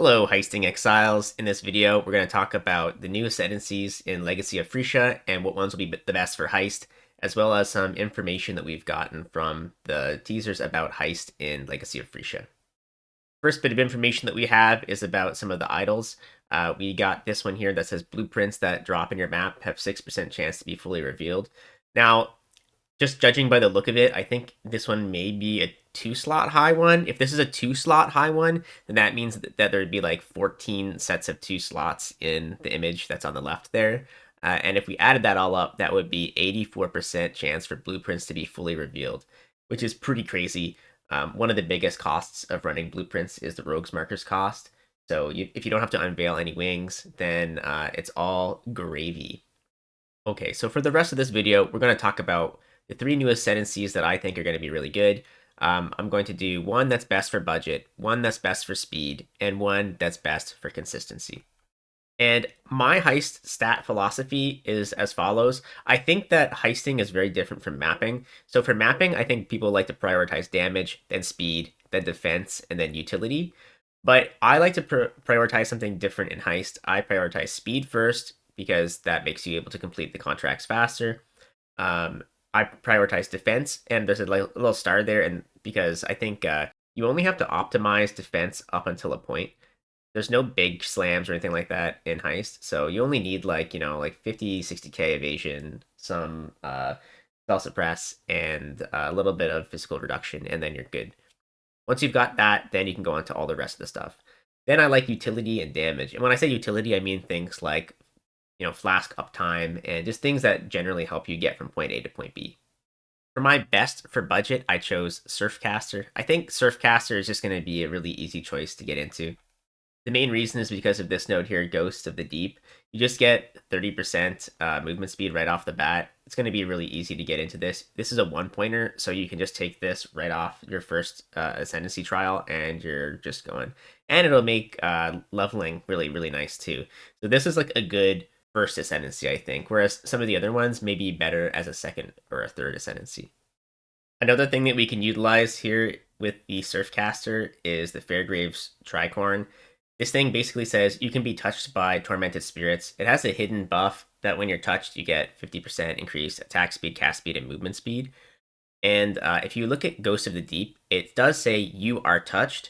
Hello, Heisting Exiles. In this video, we're going to talk about the new Ascendancies in Legacy of Phrecia and what ones will be the best for Heist, as well as some information that we've gotten from the teasers about Heist in Legacy of Phrecia. First bit of information that we have is about some of the idols. We got this one here that says blueprints that drop in your map have 6% chance to be fully revealed. Now, just judging by the look of it, I think this one may be a 2-slot high one. If this is a 2-slot high one, then that means that there'd be like 14 sets of 2 slots in the image that's on the left there. And if we added that all up, that would be 84% chance for blueprints to be fully revealed, which is pretty crazy. One of the biggest costs of running blueprints is the rogues markers cost. So if you don't have to unveil any wings, then it's all gravy. Okay, so for the rest of this video, we're going to talk about the 3 new Ascendancies that I think are going to be really good. I'm going to do one that's best for budget, one that's best for speed, and one that's best for consistency. And my heist stat philosophy is as follows. I think that heisting is very different from mapping. So for mapping, I think people like to prioritize damage, then speed, then defense, and then utility. But I like to prioritize something different in heist. I prioritize speed first because that makes you able to complete the contracts faster. I prioritize defense, and there's a little star there, and because I think you only have to optimize defense up until a point. There's no big slams or anything like that in Heist, so you only need like 50, 60k evasion, some spell suppress, and a little bit of physical reduction, and then you're good. Once you've got that, then you can go on to all the rest of the stuff. Then I like utility and damage, and when I say utility, I mean things like flask uptime and just things that generally help you get from point A to point B. For my best for budget, I chose Surfcaster. I think Surfcaster is just going to be a really easy choice to get into. The main reason is because of this node here, Ghost of the Deep. You just get 30% movement speed right off the bat. It's going to be really easy to get into this. This is a 1-pointer, so you can just take this right off your first Ascendancy trial, and you're just going. And it'll make leveling really, really nice too. So this is like a good first Ascendancy, I think, whereas some of the other ones may be better as a second or a third Ascendancy. Another thing that we can utilize here with the Surfcaster is the Fairgrave's Tricorn. This thing basically says you can be touched by tormented spirits. It has a hidden buff that when you're touched, you get 50% increased attack speed, cast speed, and movement speed. And if you look at Ghost of the Deep, it does say you are touched.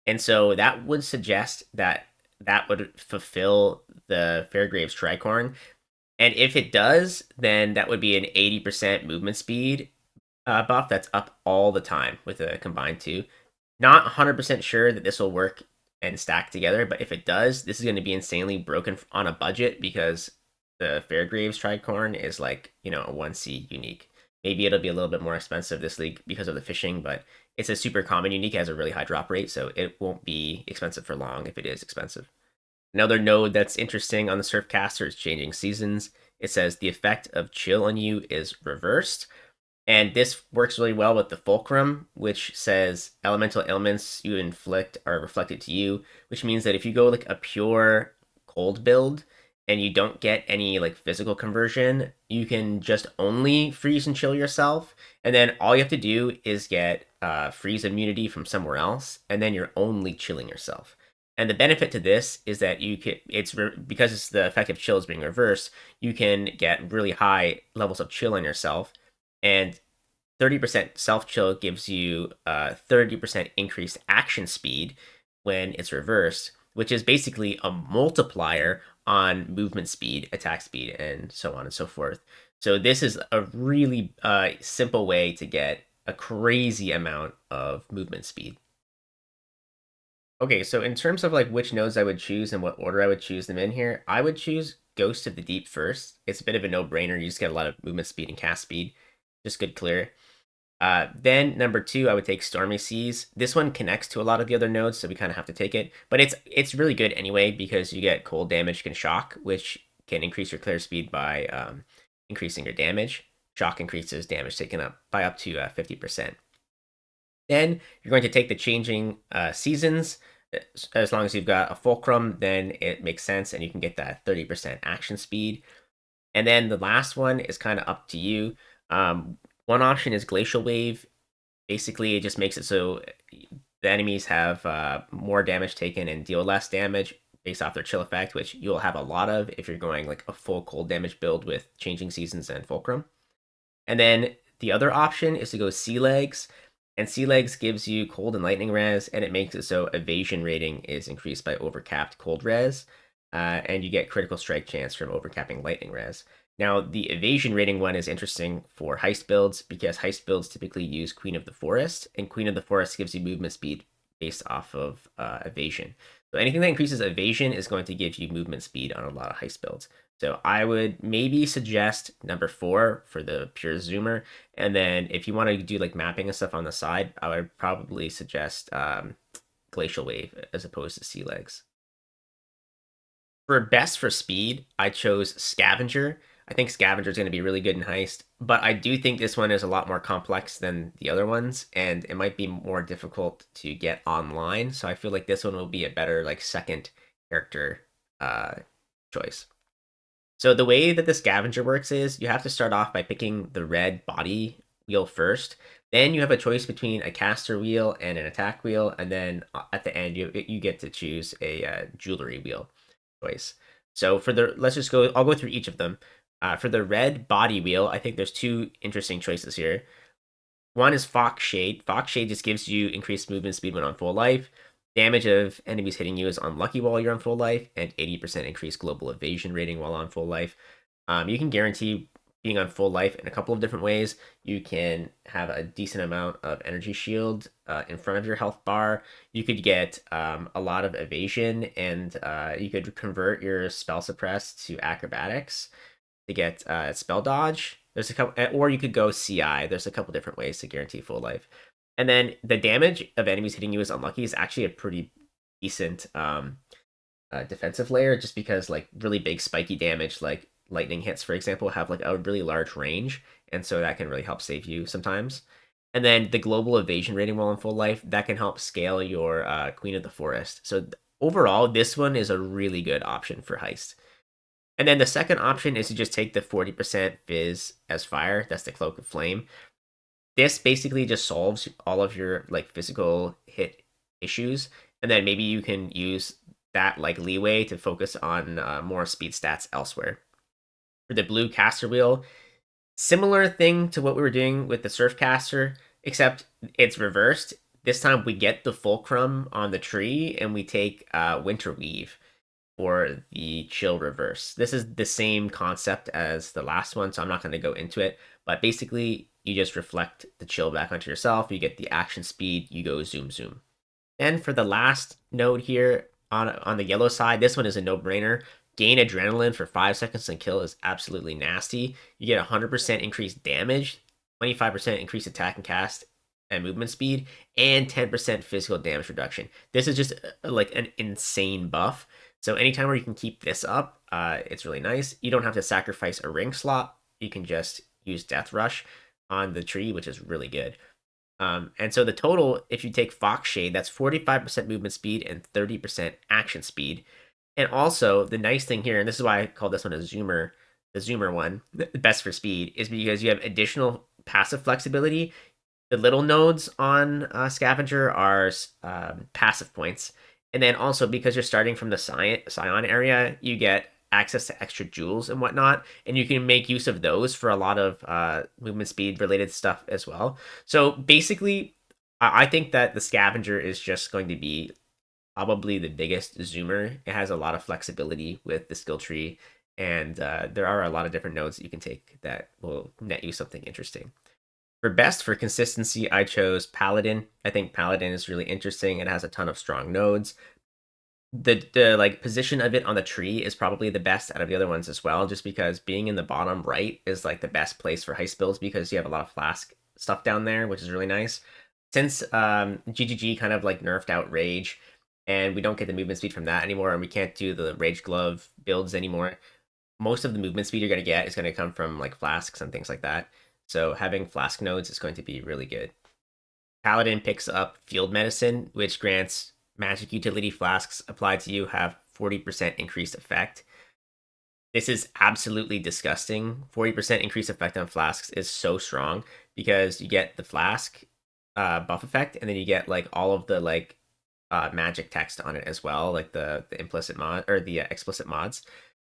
And so that would suggest that that would fulfill the Fairgrave's Tricorn. And if it does, then that would be an 80% movement speed buff that's up all the time with a combined 2. Not 100% sure that this will work and stack together, but if it does, this is going to be insanely broken on a budget because the Fairgrave's Tricorn is like, a 1C unique. Maybe it'll be a little bit more expensive this league because of the fishing, but it's a super common unique. It has a really high drop rate, so it won't be expensive for long if it is expensive. Another node that's interesting on the Surfcaster is changing seasons. It says the effect of chill on you is reversed. And this works really well with the Fulcrum, which says elemental ailments you inflict are reflected to you, which means that if you go like a pure cold build and you don't get any like physical conversion, you can just only freeze and chill yourself. And then all you have to do is get freeze immunity from somewhere else, and then you're only chilling yourself. And the benefit to this is that because it's the effect of chill is being reversed, you can get really high levels of chill on yourself, and 30% self chill gives you 30% increased action speed when it's reversed, which is basically a multiplier on movement speed, attack speed, and so on and so forth. So this is a really simple way to get a crazy amount of movement speed. Okay, so in terms of like which nodes I would choose and what order I would choose them in here, I would choose Ghost of the Deep first. It's a bit of a no-brainer. You just get a lot of movement speed and cast speed. Just good clear. Then number 2, I would take Stormy Seas. This one connects to a lot of the other nodes, so we kind of have to take it. But it's really good anyway because you get cold damage can shock, which can increase your clear speed by increasing your damage. Shock increases damage taken up by up to 50%. Then you're going to take the changing seasons. As long as you've got a fulcrum, then it makes sense, and you can get that 30% action speed. And then the last one is kind of up to you. One option is Glacial Wave. Basically, it just makes it so The enemies have more damage taken and deal less damage based off their chill effect, which you'll have a lot of if you're going like a full cold damage build with Changing Seasons and Fulcrum. And then the other option is to go Sea Legs, and Sea Legs gives you cold and lightning res, and it makes it so evasion rating is increased by overcapped cold res, and you get critical strike chance from overcapping lightning res. Now, the evasion rating one is interesting for heist builds because heist builds typically use Queen of the Forest, and Queen of the Forest gives you movement speed based off of evasion. So anything that increases evasion is going to give you movement speed on a lot of heist builds. So I would maybe suggest number 4 for the pure zoomer. And then if you want to do like mapping and stuff on the side, I would probably suggest Glacial Wave as opposed to Sea Legs. For best for speed, I chose Scavenger. I think Scavenger is going to be really good in Heist, but I do think this one is a lot more complex than the other ones, and it might be more difficult to get online. So I feel like this one will be a better like second character choice. So the way that the scavenger works is you have to start off by picking the red body wheel first. Then you have a choice between a caster wheel and an attack wheel, and then at the end you get to choose a jewelry wheel choice. So for the let's just go. I'll go through each of them. For the red body wheel, I think there's two interesting choices here. One is Fox Shade. Fox Shade just gives you increased movement speed when on full life. Damage of enemies hitting you is unlucky while you're on full life, and 80% increased global evasion rating while on full life. You can guarantee being on full life in a couple of different ways. You can have a decent amount of energy shield in front of your health bar. You could get a lot of evasion, and you could convert your spell suppress to acrobatics to get spell dodge. There's a couple, or you could go CI. There's a couple different ways to guarantee full life. And then the damage of enemies hitting you is unlucky is actually a pretty decent defensive layer, just because like really big spiky damage, like lightning hits, for example, have like a really large range, and so that can really help save you sometimes. And then the global evasion rating while in full life that can help scale your Queen of the Forest. So overall, this one is a really good option for heist. And then the second option is to just take the 40% Fizz as fire. That's the Cloak of Flame. This basically just solves all of your like physical hit issues, and then maybe you can use that like leeway to focus on more speed stats elsewhere. For the blue caster wheel, similar thing to what we were doing with the Surfcaster, except it's reversed. This time we get the fulcrum on the tree and we take Winter Weave for the chill reverse. This is the same concept as the last one, so I'm not going to go into it. But basically, you just reflect the chill back onto yourself. You get the action speed. You go zoom zoom. Then for the last node here on the yellow side, this one is a no-brainer. Gain adrenaline for 5 seconds and kill is absolutely nasty. You get 100% increased damage, 25% increased attack and cast and movement speed, and 10% physical damage reduction. This is just like an insane buff. So anytime where you can keep this up, it's really nice. You don't have to sacrifice a ring slot. You can just use Death Rush on the tree, which is really good. And so the total, if you take Fox Shade, that's 45% movement speed and 30% action speed. And also the nice thing here, and this is why I call this one a zoomer, the zoomer one, the best for speed, is because you have additional passive flexibility. The little nodes on Scavenger are passive points. And then also because you're starting from the Scion area, you get access to extra jewels and whatnot, and you can make use of those for a lot of movement speed related stuff as well. So basically, I think that the Scavenger is just going to be probably the biggest zoomer. It has a lot of flexibility with the skill tree, and there are a lot of different nodes that you can take that will net you something interesting. For best for consistency, I chose Paladin. I think Paladin is really interesting. It has a ton of strong nodes. The like position of it on the tree is probably the best out of the other ones as well, just because being in the bottom right is like the best place for heist builds because you have a lot of flask stuff down there, which is really nice. Since GGG kind of like nerfed out Rage, and we don't get the movement speed from that anymore, and we can't do the Rage Glove builds anymore, most of the movement speed you're going to get is going to come from like flasks and things like that. So having flask nodes is going to be really good. Paladin picks up Field Medicine, which grants magic utility flasks applied to you have 40% increased effect. This is absolutely disgusting. 40% increased effect on flasks is so strong because you get the flask, buff effect, and then you get like all of the like magic text on it as well, like the implicit mod or the explicit mods.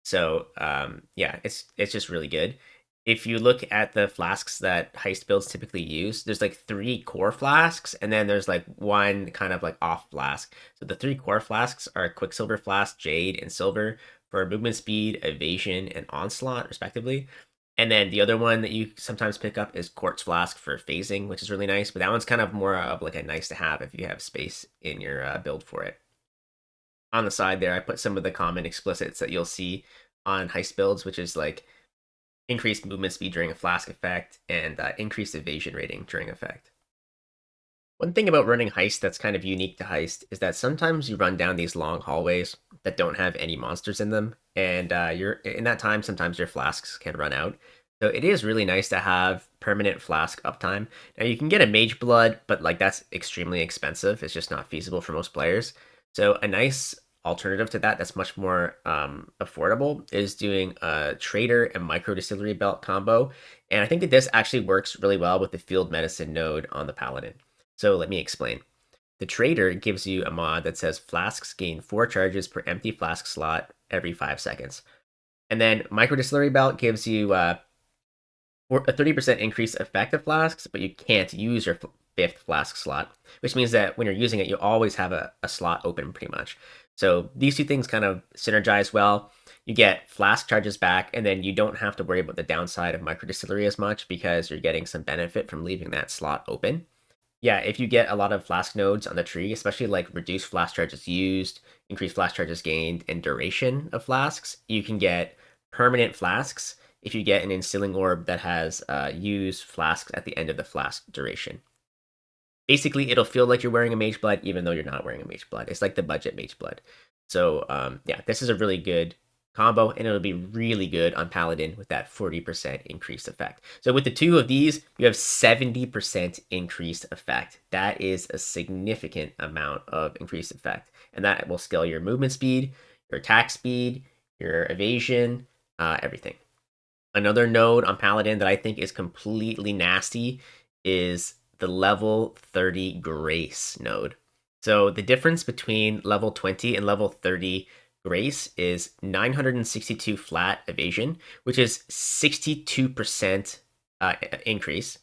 So yeah, it's just really good. If you look at the flasks that heist builds typically use, there's like 3 core flasks, and then there's like one kind of like off flask. So the 3 core flasks are Quicksilver Flask, Jade, and Silver for movement speed, evasion, and onslaught, respectively. And then the other one that you sometimes pick up is Quartz Flask for phasing, which is really nice. But that one's kind of more of like a nice to have if you have space in your build for it. On the side there, I put some of the common explicits that you'll see on heist builds, which is like increased movement speed during a flask effect and increased evasion rating during effect. One thing about running heist that's kind of unique to heist is that sometimes you run down these long hallways that don't have any monsters in them, and you're in that time sometimes your flasks can run out. So it is really nice to have permanent flask uptime. Now you can get a mage blood, but like that's extremely expensive. It's just not feasible for most players. So a nice alternative to that that's much more affordable is doing a trader and micro distillery belt combo. And I think that this actually works really well with the field medicine node on the Paladin. So let me explain. The trader gives you a mod that says flasks gain 4 charges per empty flask slot every 5 seconds. And then micro distillery belt gives you a 30% increase effect of flasks, but you can't use your 5th flask slot, which means that when you're using it, you always have a slot open pretty much. So these two things kind of synergize well. You get flask charges back, and then you don't have to worry about the downside of micro distillery as much because you're getting some benefit from leaving that slot open. Yeah, if you get a lot of flask nodes on the tree, especially like reduced flask charges used, increased flask charges gained, and duration of flasks, you can get permanent flasks if you get an instilling orb that has use flasks at the end of the flask duration. Basically, it'll feel like you're wearing a mage blood even though you're not wearing a mage blood. It's like the budget mage blood. So yeah, this is a really good combo, and it'll be really good on Paladin with that 40% increased effect. So with the two of these, you have 70% increased effect. That is a significant amount of increased effect, and that will scale your movement speed, your attack speed, your evasion, everything. Another node on Paladin that I think is completely nasty is the level 30 Grace node. So the difference between level 20 and level 30 Grace is 962 flat evasion, which is 62% increase,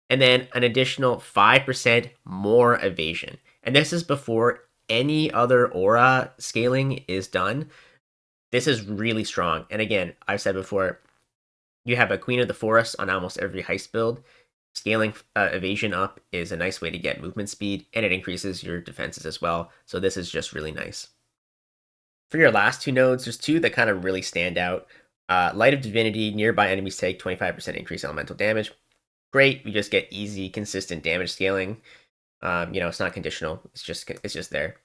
and then an additional 5% more evasion. And this is before any other aura scaling is done. This is really strong. And again, I've said before, you have a Queen of the Forest on almost every heist build. Scaling evasion up is a nice way to get movement speed, and it increases your defenses as well. So this is just really nice. For your last two nodes, there's two that kind of really stand out. Light of Divinity, nearby enemies take 25% increase elemental damage. Great, you just get easy, consistent damage scaling. It's not conditional. It's just there.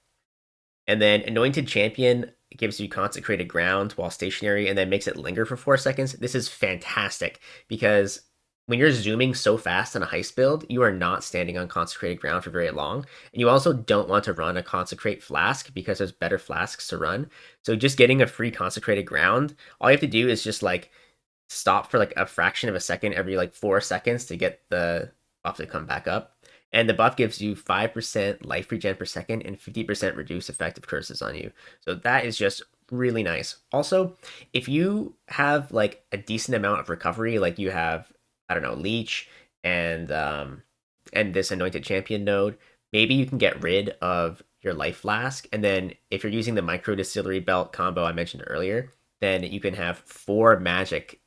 And then Anointed Champion gives you consecrated ground while stationary and then makes it linger for 4 seconds. This is fantastic because when you're zooming so fast on a heist build, you are not standing on consecrated ground for very long. And you also don't want to run a consecrate flask because there's better flasks to run. So just getting a free consecrated ground, all you have to do is just like stop for like a fraction of a second every like 4 seconds to get the buff to come back up. And the buff gives you 5% life regen per second and 50% reduced effective curses on you. So that is just really nice. Also, if you have like a decent amount of recovery, like you have, I don't know, Leech and this Anointed Champion node, maybe you can get rid of your life flask. And then if you're using the micro distillery belt combo I mentioned earlier, then you can have 4 magic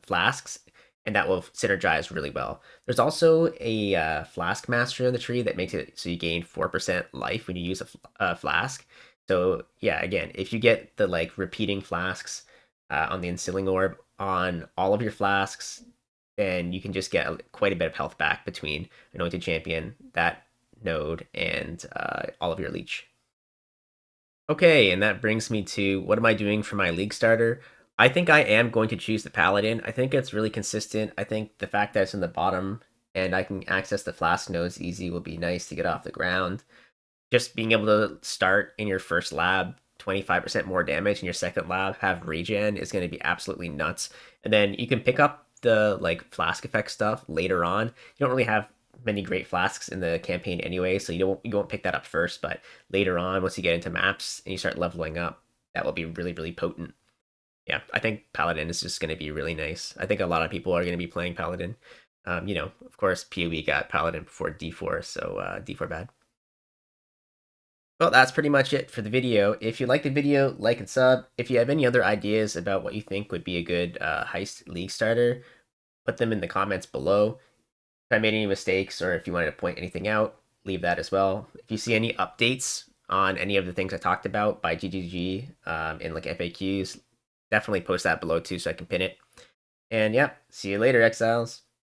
flasks, and that will synergize really well. There's also a flask master in the tree that makes it so you gain 4% life when you use a flask. So yeah, again, if you get the like repeating flasks on the instilling orb on all of your flasks, then you can just get quite a bit of health back between Anointed Champion, that node, and all of your leech. Okay, and that brings me to what am I doing for my league starter? I think I am going to choose the Paladin. I think it's really consistent. I think the fact that it's in the bottom and I can access the flask nodes easy will be nice to get off the ground. Just being able to start in your first lab, 25% more damage, in your second lab, have regen is going to be absolutely nuts. And then you can pick up the like flask effect stuff later on. You don't really have many great flasks in the campaign anyway, so you won't pick that up first. But later on, once you get into maps and you start leveling up, that will be really really potent. Yeah, I think Paladin is just going to be really nice. I think a lot of people are going to be playing Paladin. Of course, PoE got Paladin before D4, so D4 bad. Well, that's pretty much it for the video. If you like the video, like and sub. If you have any other ideas about what you think would be a good Heist League starter, put them in the comments below. If I made any mistakes or if you wanted to point anything out, leave that as well. If you see any updates on any of the things I talked about by GGG in like FAQs, definitely post that below too so I can pin it. And yeah, see you later, Exiles.